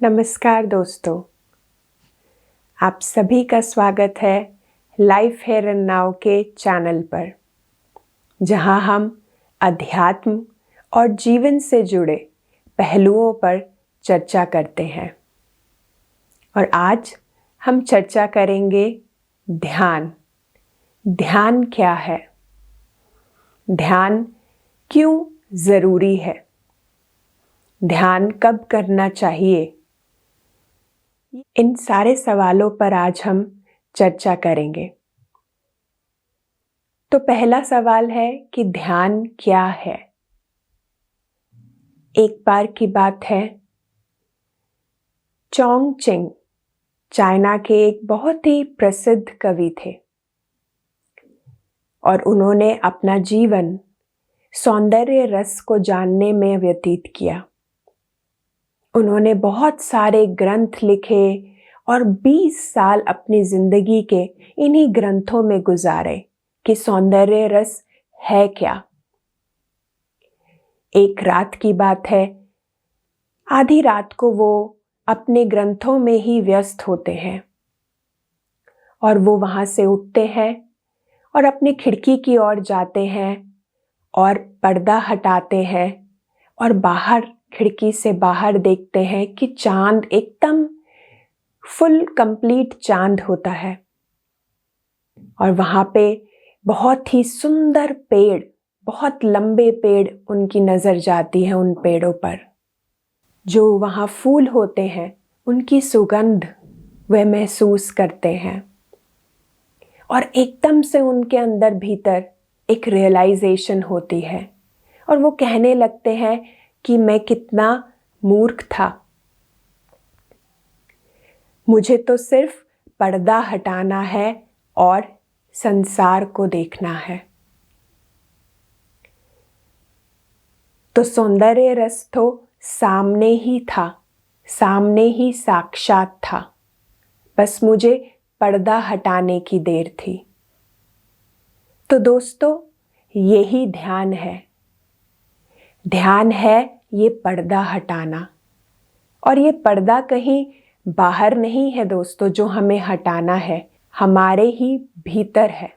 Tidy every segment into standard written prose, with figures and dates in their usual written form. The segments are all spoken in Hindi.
नमस्कार दोस्तों, आप सभी का स्वागत है लाइफ हेयर एंड नाउ के चैनल पर, जहां हम अध्यात्म और जीवन से जुड़े पहलुओं पर चर्चा करते हैं। और आज हम चर्चा करेंगे ध्यान। ध्यान क्या है? ध्यान क्यों ज़रूरी है? ध्यान कब करना चाहिए? इन सारे सवालों पर आज हम चर्चा करेंगे। तो पहला सवाल है कि ध्यान क्या है? एक बार की बात है, चोंगचिंग चाइना के एक बहुत ही प्रसिद्ध कवि थे और उन्होंने अपना जीवन सौंदर्य रस को जानने में व्यतीत किया। उन्होंने बहुत सारे ग्रंथ लिखे और 20 साल अपनी जिंदगी के इन्हीं ग्रंथों में गुजारे कि सौंदर्य रस है क्या। एक रात की बात है, आधी रात को वो अपने ग्रंथों में ही व्यस्त होते हैं और वो वहां से उठते हैं और अपनी खिड़की की ओर जाते हैं और पर्दा हटाते हैं और बाहर खिड़की से बाहर देखते हैं कि चांद एकदम फुल कंप्लीट चांद होता है और वहां पे बहुत ही सुंदर पेड़, बहुत लंबे पेड़ उनकी नजर जाती है। उन पेड़ों पर जो वहां फूल होते हैं उनकी सुगंध वे महसूस करते हैं और एकदम से उनके अंदर भीतर एक रियलाइजेशन होती है और वो कहने लगते हैं कि मैं कितना मूर्ख था, मुझे तो सिर्फ पर्दा हटाना है और संसार को देखना है। तो सौंदर्य रस तो सामने ही था, सामने ही साक्षात था, बस मुझे पर्दा हटाने की देर थी। तो दोस्तों, यही ध्यान है। ध्यान है ये पर्दा हटाना, और ये पर्दा कहीं बाहर नहीं है दोस्तों जो हमें हटाना है, हमारे ही भीतर है।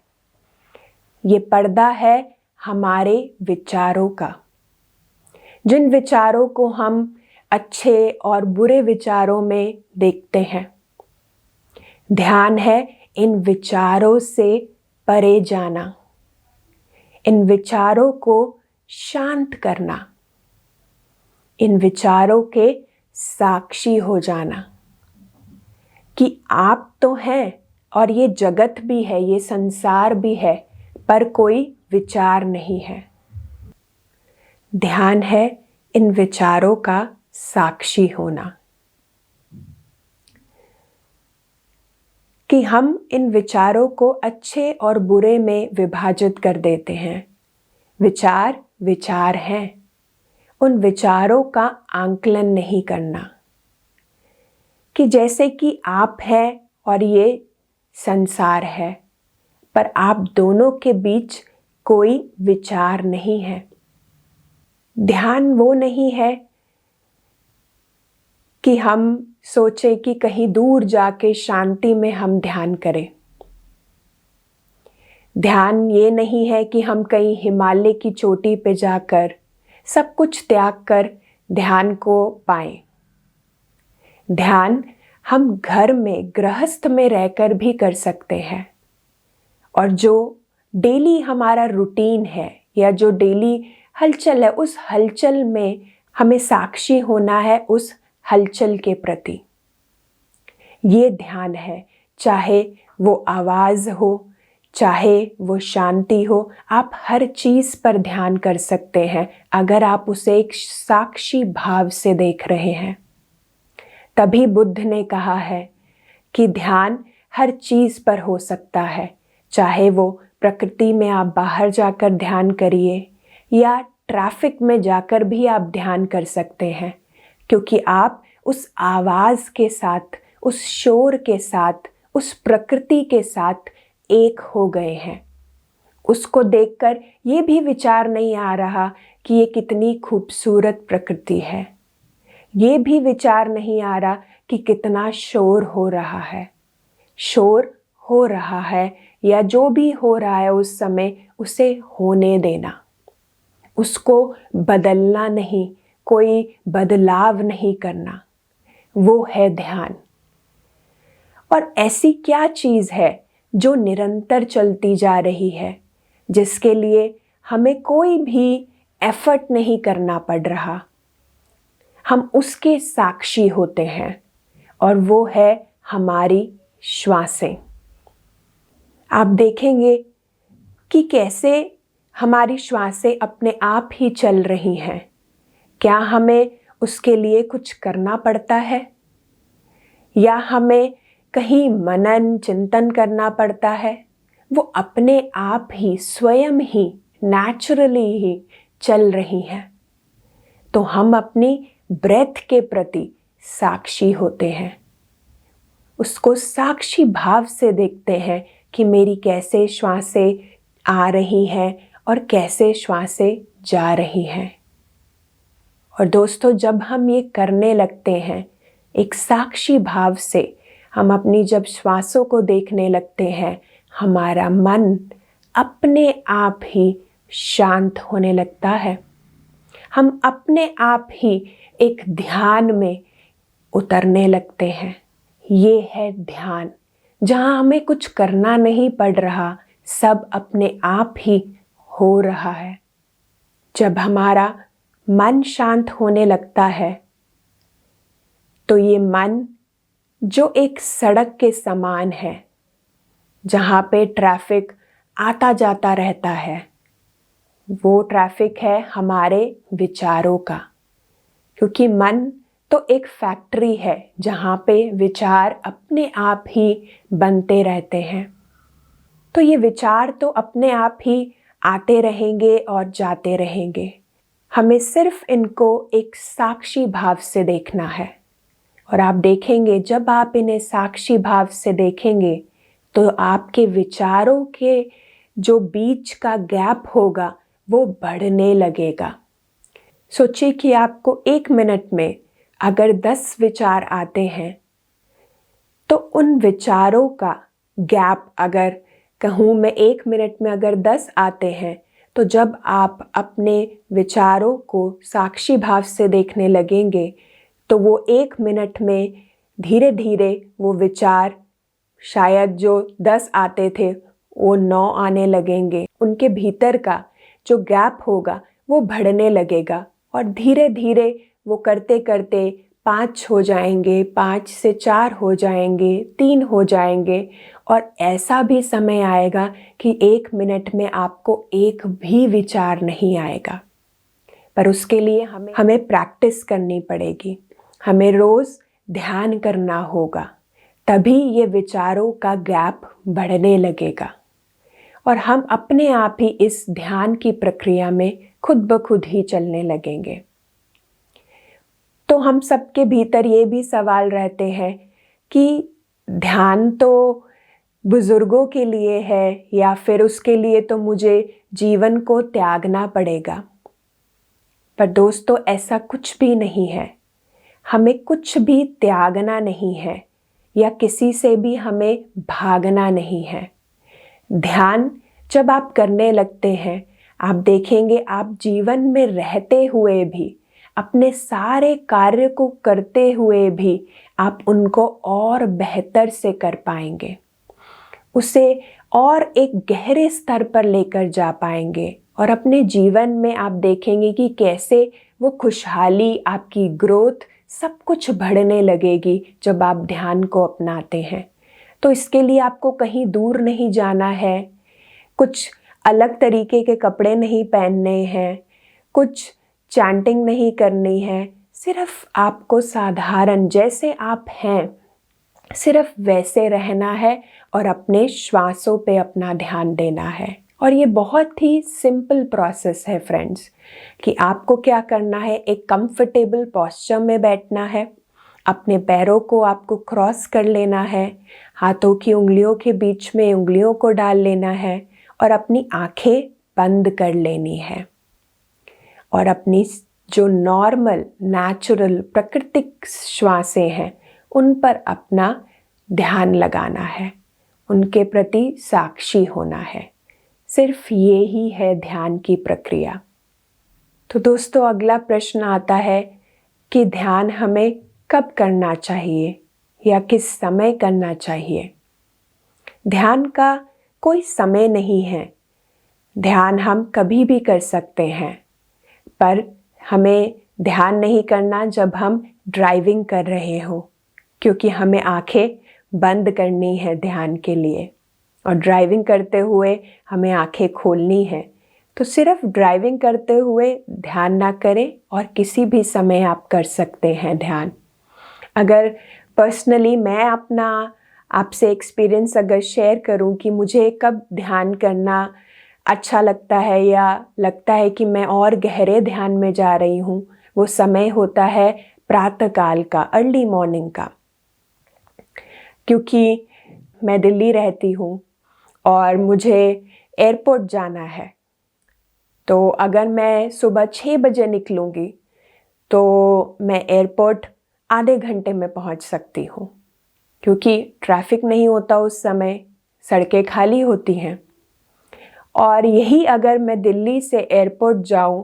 ये पर्दा है हमारे विचारों का। जिन विचारों को हम अच्छे और बुरे विचारों में देखते हैं, ध्यान है इन विचारों से परे जाना, इन विचारों को शांत करना, इन विचारों के साक्षी हो जाना कि आप तो हैं और ये जगत भी है, ये संसार भी है, पर कोई विचार नहीं है। ध्यान है इन विचारों का साक्षी होना कि हम इन विचारों को अच्छे और बुरे में विभाजित कर देते हैं। विचार विचार हैं, उन विचारों का आंकलन नहीं करना कि जैसे कि आप हैं और ये संसार है, पर आप दोनों के बीच कोई विचार नहीं है। ध्यान वो नहीं है कि हम सोचे कि कहीं दूर जाके शांति में हम ध्यान करें। ध्यान ये नहीं है कि हम कहीं हिमालय की चोटी पे जाकर सब कुछ त्याग कर ध्यान को पाएं। ध्यान हम घर में गृहस्थ में रहकर भी कर सकते हैं, और जो डेली हमारा रूटीन है या जो डेली हलचल है, उस हलचल में हमें साक्षी होना है उस हलचल के प्रति। ये ध्यान है, चाहे वो आवाज़ हो, चाहे वो शांति हो, आप हर चीज़ पर ध्यान कर सकते हैं अगर आप उसे एक साक्षी भाव से देख रहे हैं। तभी बुद्ध ने कहा है कि ध्यान हर चीज़ पर हो सकता है, चाहे वो प्रकृति में आप बाहर जाकर ध्यान करिए या ट्रैफिक में जाकर भी आप ध्यान कर सकते हैं, क्योंकि आप उस आवाज़ के साथ, उस शोर के साथ, उस प्रकृति के साथ एक हो गए हैं। उसको देखकर ये भी विचार नहीं आ रहा कि ये कितनी खूबसूरत प्रकृति है, ये भी विचार नहीं आ रहा कि कितना शोर हो रहा है। शोर हो रहा है या जो भी हो रहा है उस समय, उसे होने देना, उसको बदलना नहीं, कोई बदलाव नहीं करना, वो है ध्यान। और ऐसी क्या चीज़ है जो निरंतर चलती जा रही है, जिसके लिए हमें कोई भी एफर्ट नहीं करना पड़ रहा, हम उसके साक्षी होते हैं, और वो है हमारी श्वासें। आप देखेंगे कि कैसे हमारी श्वासें अपने आप ही चल रही हैं। क्या हमें उसके लिए कुछ करना पड़ता है, या हमें कहीं मनन चिंतन करना पड़ता है? वो अपने आप ही स्वयं ही नेचुरली ही चल रही हैं। तो हम अपनी ब्रेथ के प्रति साक्षी होते हैं, उसको साक्षी भाव से देखते हैं कि मेरी कैसे श्वासें आ रही हैं और कैसे श्वासें जा रही हैं। और दोस्तों, जब हम ये करने लगते हैं एक साक्षी भाव से, हम अपनी जब श्वासों को देखने लगते हैं, हमारा मन अपने आप ही शांत होने लगता है। हम अपने आप ही एक ध्यान में उतरने लगते हैं। ये है ध्यान, जहाँ हमें कुछ करना नहीं पड़ रहा, सब अपने आप ही हो रहा है। जब हमारा मन शांत होने लगता है, तो ये मन जो एक सड़क के समान है, जहाँ पे ट्रैफिक आता जाता रहता है, वो ट्रैफिक है हमारे विचारों का। क्योंकि मन तो एक फैक्ट्री है जहाँ पे विचार अपने आप ही बनते रहते हैं। तो ये विचार तो अपने आप ही आते रहेंगे और जाते रहेंगे। हमें सिर्फ इनको एक साक्षी भाव से देखना है। और आप देखेंगे, जब आप इन्हें साक्षी भाव से देखेंगे, तो आपके विचारों के जो बीच का गैप होगा वो बढ़ने लगेगा। सोचिए कि आपको 1 मिनट में अगर 10 विचार आते हैं, तो उन विचारों का गैप, अगर कहूँ मैं 1 मिनट में अगर 10 आते हैं, तो जब आप अपने विचारों को साक्षी भाव से देखने लगेंगे, तो वो 1 मिनट में धीरे धीरे वो विचार, शायद जो 10 आते थे वो 9 आने लगेंगे। उनके भीतर का जो गैप होगा वो बढ़ने लगेगा, और धीरे धीरे वो करते करते 5 हो जाएंगे, 5 से 4 हो जाएंगे, 3 हो जाएंगे। और ऐसा भी समय आएगा कि 1 मिनट में आपको एक भी विचार नहीं आएगा। पर उसके लिए हमें प्रैक्टिस करनी पड़ेगी, हमें रोज़ ध्यान करना होगा, तभी ये विचारों का गैप बढ़ने लगेगा, और हम अपने आप ही इस ध्यान की प्रक्रिया में खुद ब खुद ही चलने लगेंगे। तो हम सबके भीतर ये भी सवाल रहते हैं कि ध्यान तो बुजुर्गों के लिए है, या फिर उसके लिए तो मुझे जीवन को त्यागना पड़ेगा। पर दोस्तों, ऐसा कुछ भी नहीं है। हमें कुछ भी त्यागना नहीं है, या किसी से भी हमें भागना नहीं है। ध्यान जब आप करने लगते हैं, आप देखेंगे आप जीवन में रहते हुए भी, अपने सारे कार्य को करते हुए भी, आप उनको और बेहतर से कर पाएंगे, उसे और एक गहरे स्तर पर लेकर जा पाएंगे। और अपने जीवन में आप देखेंगे कि कैसे वो खुशहाली, आपकी ग्रोथ, सब कुछ बढ़ने लगेगी जब आप ध्यान को अपनाते हैं। तो इसके लिए आपको कहीं दूर नहीं जाना है, कुछ अलग तरीके के कपड़े नहीं पहनने हैं, कुछ चैंटिंग नहीं करनी है। सिर्फ आपको साधारण जैसे आप हैं, सिर्फ वैसे रहना है और अपने श्वासों पे अपना ध्यान देना है। और ये बहुत ही सिंपल प्रोसेस है फ्रेंड्स, कि आपको क्या करना है, एक कंफर्टेबल पोस्चर में बैठना है, अपने पैरों को आपको क्रॉस कर लेना है, हाथों की उंगलियों के बीच में उंगलियों को डाल लेना है, और अपनी आंखें बंद कर लेनी है, और अपनी जो नॉर्मल नेचुरल प्राकृतिक श्वासें हैं उन पर अपना ध्यान लगाना है, उनके प्रति साक्षी होना है। सिर्फ ये ही है ध्यान की प्रक्रिया। तो दोस्तों, अगला प्रश्न आता है कि ध्यान हमें कब करना चाहिए या किस समय करना चाहिए। ध्यान का कोई समय नहीं है, ध्यान हम कभी भी कर सकते हैं, पर हमें ध्यान नहीं करना जब हम ड्राइविंग कर रहे हो, क्योंकि हमें आंखें बंद करनी है ध्यान के लिए, और ड्राइविंग करते हुए हमें आंखें खोलनी है। तो सिर्फ ड्राइविंग करते हुए ध्यान ना करें, और किसी भी समय आप कर सकते हैं ध्यान। अगर पर्सनली मैं अपना आपसे एक्सपीरियंस अगर शेयर करूं कि मुझे कब ध्यान करना अच्छा लगता है या लगता है कि मैं और गहरे ध्यान में जा रही हूँ, वो समय होता है प्रातःकाल का, अर्ली मॉर्निंग का। क्योंकि मैं दिल्ली रहती हूँ और मुझे एयरपोर्ट जाना है, तो अगर मैं सुबह 6 बजे निकलूँगी तो मैं एयरपोर्ट आधे घंटे में पहुँच सकती हूँ, क्योंकि ट्रैफिक नहीं होता उस समय, सड़कें खाली होती हैं। और यही अगर मैं दिल्ली से एयरपोर्ट जाऊं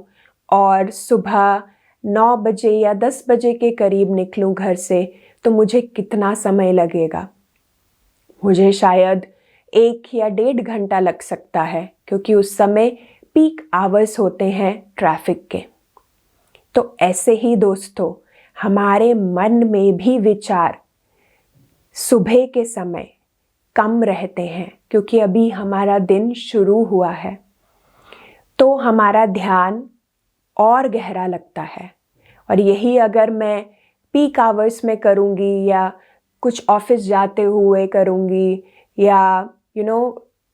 और सुबह 9 बजे या 10 बजे के करीब निकलूं घर से, तो मुझे कितना समय लगेगा? मुझे शायद 1 या 1.5 घंटा लग सकता है, क्योंकि उस समय पीक आवर्स होते हैं ट्रैफिक के। तो ऐसे ही दोस्तों, हमारे मन में भी विचार सुबह के समय कम रहते हैं, क्योंकि अभी हमारा दिन शुरू हुआ है, तो हमारा ध्यान और गहरा लगता है। और यही अगर मैं पीक आवर्स में करूँगी या कुछ ऑफिस जाते हुए करूँगी, या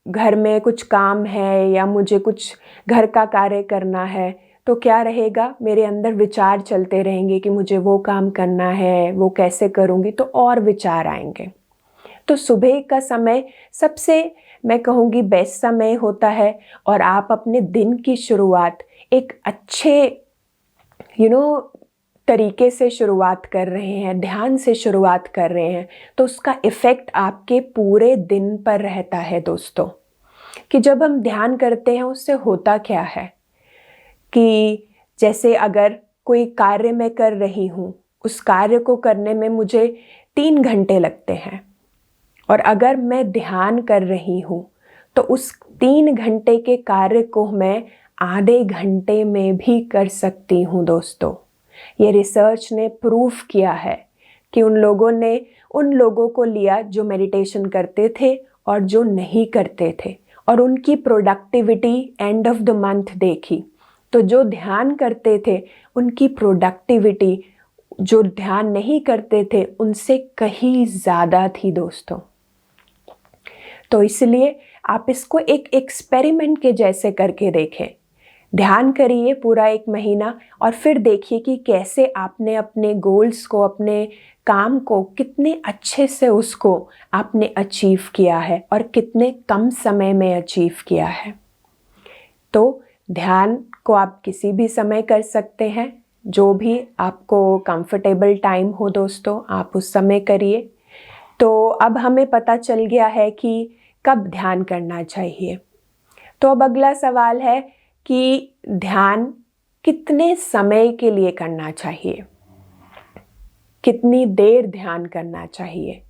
घर में कुछ काम है या मुझे कुछ घर का कार्य करना है, तो क्या रहेगा, मेरे अंदर विचार चलते रहेंगे कि मुझे वो काम करना है, वो कैसे करूँगी, तो और विचार आएंगे। तो सुबह का समय सबसे, मैं कहूँगी, बेस्ट समय होता है। और आप अपने दिन की शुरुआत एक अच्छे तरीके से शुरुआत कर रहे हैं, ध्यान से शुरुआत कर रहे हैं, तो उसका इफ़ेक्ट आपके पूरे दिन पर रहता है दोस्तों। कि जब हम ध्यान करते हैं उससे होता क्या है कि जैसे अगर कोई कार्य मैं कर रही हूँ, उस कार्य को करने में मुझे 3 घंटे लगते हैं, और अगर मैं ध्यान कर रही हूँ तो उस 3 घंटे के कार्य को मैं आधे घंटे में भी कर सकती हूँ दोस्तों। ये रिसर्च ने प्रूफ किया है कि उन लोगों को लिया जो मेडिटेशन करते थे और जो नहीं करते थे, और उनकी productivity end of the month देखी। तो जो ध्यान करते थे उनकी प्रोडक्टिविटी जो ध्यान नहीं करते थे उनसे कहीं ज़्यादा थी दोस्तों। तो इसलिए आप इसको एक एक्सपेरिमेंट के जैसे करके देखें। ध्यान करिए पूरा 1 महीना, और फिर देखिए कि कैसे आपने अपने गोल्स को, अपने काम को कितने अच्छे से उसको आपने अचीव किया है और कितने कम समय में अचीव किया है। तो ध्यान को आप किसी भी समय कर सकते हैं, जो भी आपको कंफर्टेबल टाइम हो दोस्तों, आप उस समय करिए। तो अब हमें पता चल गया है कि कब ध्यान करना चाहिए। तो अब अगला सवाल है कि ध्यान कितने समय के लिए करना चाहिए, कितनी देर ध्यान करना चाहिए।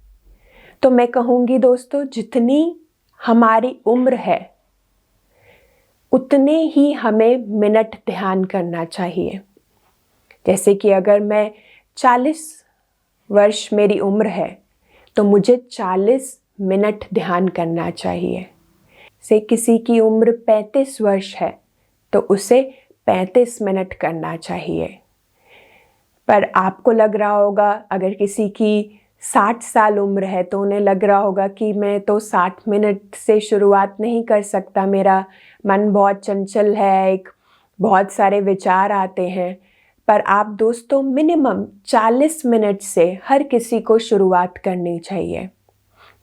तो मैं कहूँगी दोस्तों, जितनी हमारी उम्र है उतने ही हमें मिनट ध्यान करना चाहिए। जैसे कि अगर मैं 40 वर्ष मेरी उम्र है तो मुझे 40 मिनट ध्यान करना चाहिए। से किसी की उम्र 35 वर्ष है तो उसे 35 मिनट करना चाहिए। पर आपको लग रहा होगा, अगर किसी की 60 साल उम्र है तो उन्हें लग रहा होगा कि मैं तो 60 मिनट से शुरुआत नहीं कर सकता, मेरा मन बहुत चंचल है, बहुत सारे विचार आते हैं। पर आप दोस्तों, मिनिमम 40 मिनट से हर किसी को शुरुआत करनी चाहिए,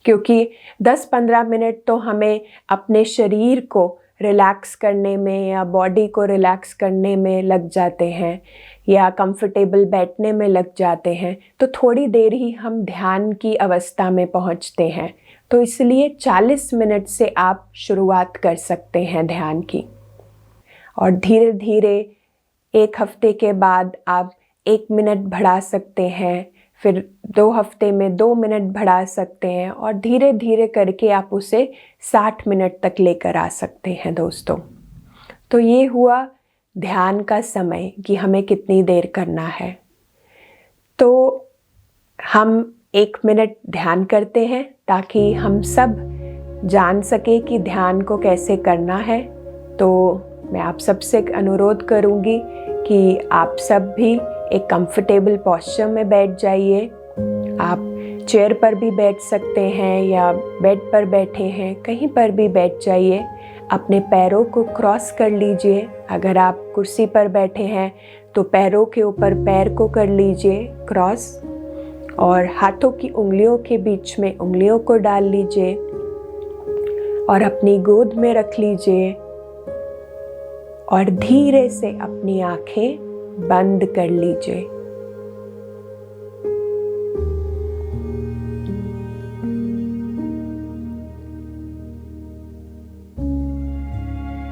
क्योंकि 10-15 मिनट तो हमें अपने शरीर को रिलैक्स करने में या बॉडी को रिलैक्स करने में लग जाते हैं या कंफर्टेबल बैठने में लग जाते हैं, तो थोड़ी देर ही हम ध्यान की अवस्था में पहुंचते हैं। तो इसलिए 40 मिनट से आप शुरुआत कर सकते हैं ध्यान की, और धीरे धीरे 1 हफ्ते के बाद आप 1 मिनट बढ़ा सकते हैं, फिर 2 हफ्ते में 2 मिनट बढ़ा सकते हैं, और धीरे धीरे करके आप उसे 60 मिनट तक लेकर आ सकते हैं दोस्तों। तो ये हुआ ध्यान का समय कि हमें कितनी देर करना है। तो हम 1 मिनट ध्यान करते हैं ताकि हम सब जान सके कि ध्यान को कैसे करना है। तो मैं आप सबसे अनुरोध करूँगी कि आप सब भी एक कंफर्टेबल पोस्चर में बैठ जाइए। आप चेयर पर भी बैठ सकते हैं या बेड पर बैठे हैं, कहीं पर भी बैठ जाइए। अपने पैरों को क्रॉस कर लीजिए। अगर आप कुर्सी पर बैठे हैं तो पैरों के ऊपर पैर को कर लीजिए क्रॉस, और हाथों की उंगलियों के बीच में उंगलियों को डाल लीजिए और अपनी गोद में रख लीजिए, और धीरे से अपनी आंखें बंद कर लीजिए।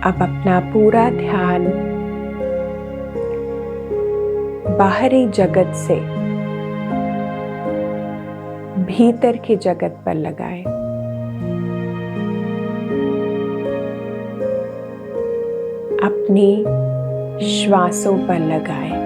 अब अपना पूरा ध्यान बाहरी जगत से भीतर की जगत पर लगाएं। अपनी श्वासों पर लगाएं।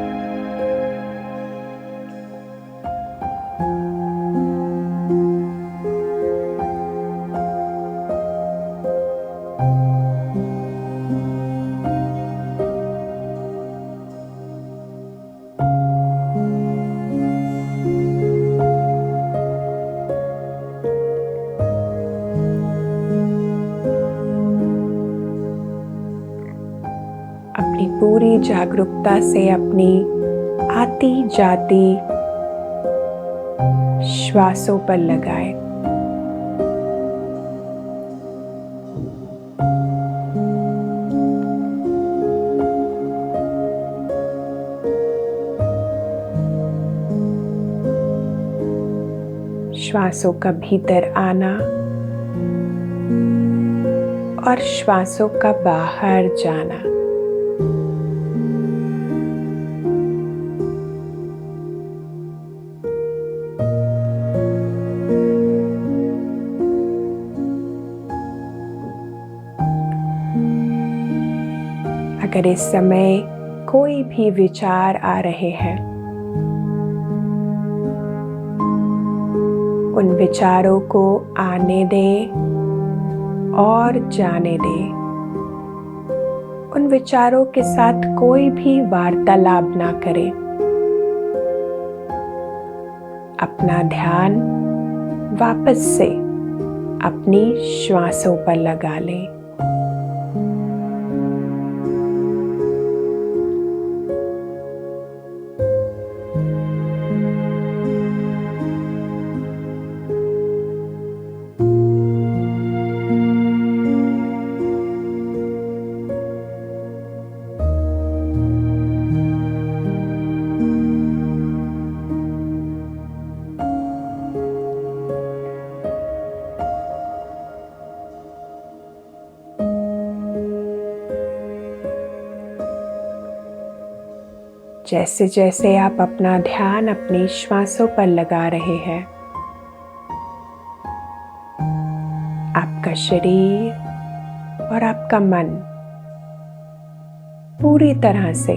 अपनी पूरी जागरूकता से अपनी आती जाती श्वासों पर लगाएं। श्वासों का भीतर आना और श्वासों का बाहर जाना। अगर इस समय कोई भी विचार आ रहे हैं, उन विचारों को आने दें और जाने दें। उन विचारों के साथ कोई भी वार्तालाप ना करें। अपना ध्यान वापस से अपनी श्वासों पर लगा लें। जैसे जैसे आप अपना ध्यान अपनी श्वासों पर लगा रहे हैं, आपका शरीर और आपका मन पूरी तरह से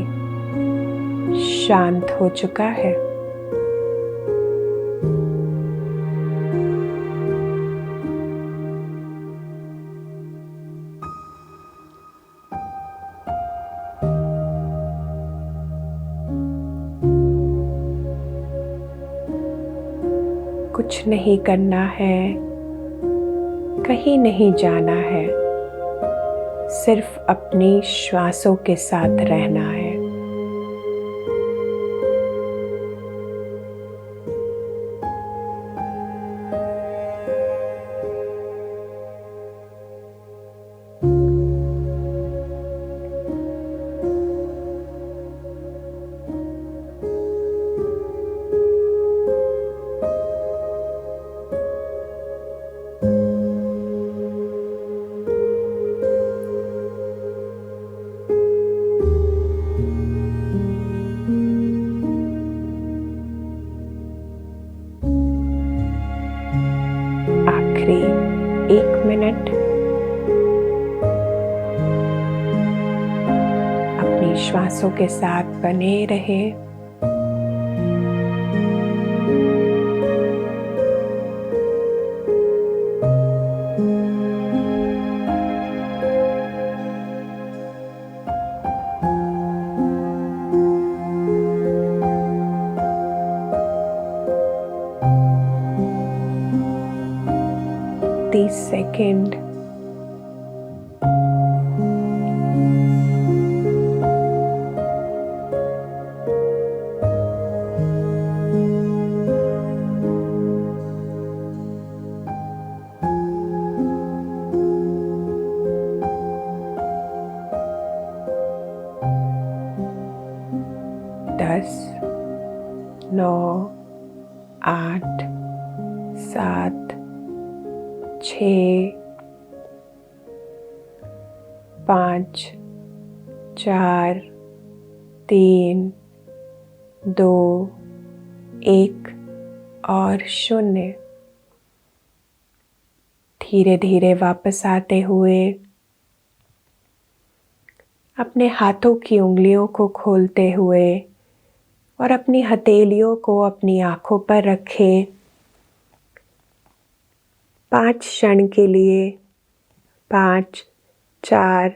शांत हो चुका है। कुछ नहीं करना है, कहीं नहीं जाना है, सिर्फ अपनी श्वासों के साथ रहना है। अपनी श्वासों के साथ बने रहे। सेकंड, दस, 9, 8, 7, 6, 5, 4, 3, 2, 1 और 0। धीरे धीरे वापस आते हुए अपने हाथों की उंगलियों को खोलते हुए और अपनी हथेलियों को अपनी आंखों पर रखें। 5 क्षण के लिए 5, 4,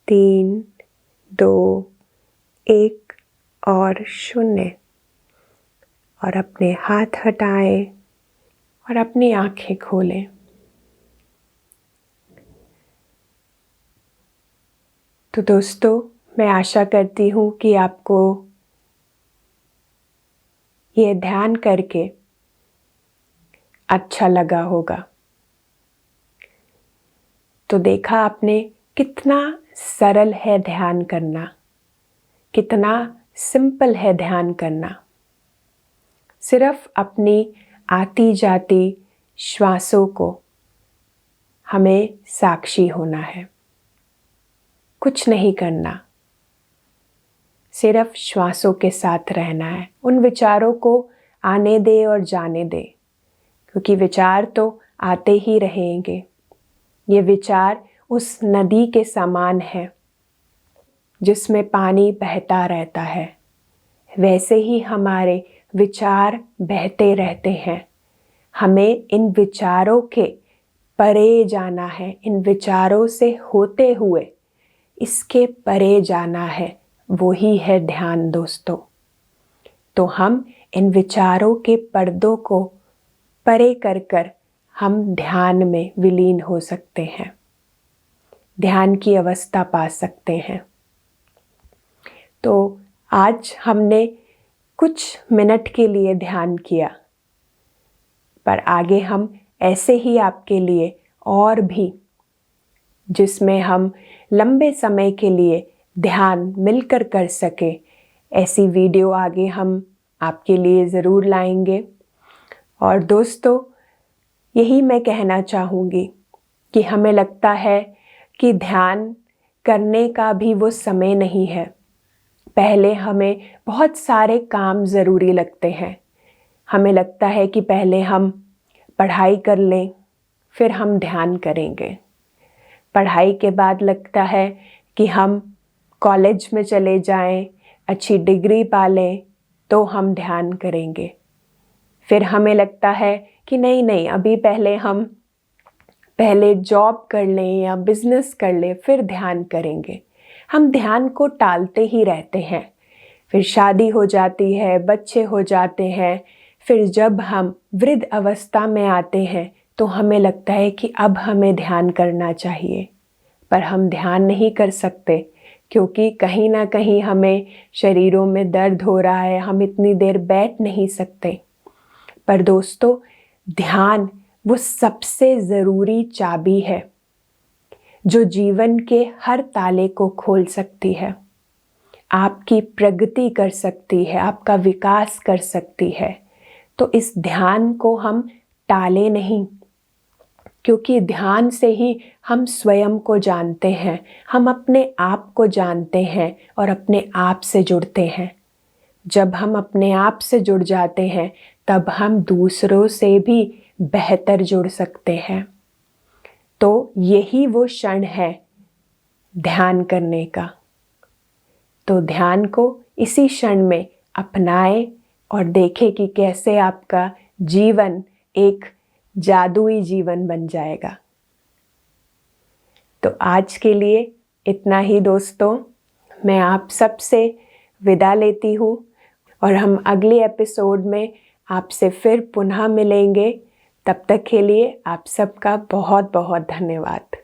3, 2, 1 और 0 और अपने हाथ हटाएं और अपनी आंखें खोलें। तो दोस्तों, मैं आशा करती हूँ कि आपको ये ध्यान करके अच्छा लगा होगा। तो देखा आपने कितना सरल है ध्यान करना, कितना सिंपल है ध्यान करना। सिर्फ अपनी आती जाती श्वासों को हमें साक्षी होना है, कुछ नहीं करना, सिर्फ श्वासों के साथ रहना है। उन विचारों को आने दे और जाने दे, क्योंकि विचार तो आते ही रहेंगे। ये विचार उस नदी के समान है जिसमें पानी बहता रहता है। वैसे ही हमारे विचार बहते रहते हैं। हमें इन विचारों के परे जाना है, इन विचारों से होते हुए इसके परे जाना है। वो ही है ध्यान दोस्तों। तो हम इन विचारों के पर्दों को परे कर हम ध्यान में विलीन हो सकते हैं, ध्यान की अवस्था पा सकते हैं। तो आज हमने कुछ मिनट के लिए ध्यान किया, पर आगे हम ऐसे ही आपके लिए और भी, जिसमें हम लंबे समय के लिए ध्यान मिलकर कर सके, ऐसी वीडियो आगे हम आपके लिए ज़रूर लाएंगे। और दोस्तों, यही मैं कहना चाहूँगी कि हमें लगता है कि ध्यान करने का भी वो समय नहीं है। पहले हमें बहुत सारे काम ज़रूरी लगते हैं। हमें लगता है कि पहले हम पढ़ाई कर लें, फिर हम ध्यान करेंगे। पढ़ाई के बाद लगता है कि हम कॉलेज में चले जाएं, अच्छी डिग्री पा लें, तो हम ध्यान करेंगे। फिर हमें लगता है कि नहीं, अभी पहले जॉब कर लें या बिजनेस कर लें, फिर ध्यान करेंगे। हम ध्यान को टालते ही रहते हैं। फिर शादी हो जाती है, बच्चे हो जाते हैं, फिर जब हम वृद्ध अवस्था में आते हैं तो हमें लगता है कि अब हमें ध्यान करना चाहिए, पर हम ध्यान नहीं कर सकते क्योंकि कहीं ना कहीं हमें शरीरों में दर्द हो रहा है, हम इतनी देर बैठ नहीं सकते। पर दोस्तों, ध्यान वो सबसे ज़रूरी चाबी है जो जीवन के हर ताले को खोल सकती है, आपकी प्रगति कर सकती है, आपका विकास कर सकती है। तो इस ध्यान को हम टाले नहीं, क्योंकि ध्यान से ही हम स्वयं को जानते हैं, हम अपने आप को जानते हैं और अपने आप से जुड़ते हैं। जब हम अपने आप से जुड़ जाते हैं तब हम दूसरों से भी बेहतर जुड़ सकते हैं। तो यही वो क्षण है ध्यान करने का। तो ध्यान को इसी क्षण में अपनाएं और देखें कि कैसे आपका जीवन एक जादुई जीवन बन जाएगा। तो आज के लिए इतना ही दोस्तों, मैं आप सबसे विदा लेती हूँ और हम अगले एपिसोड में आपसे फिर पुनः मिलेंगे। तब तक के लिए आप सबका बहुत बहुत धन्यवाद।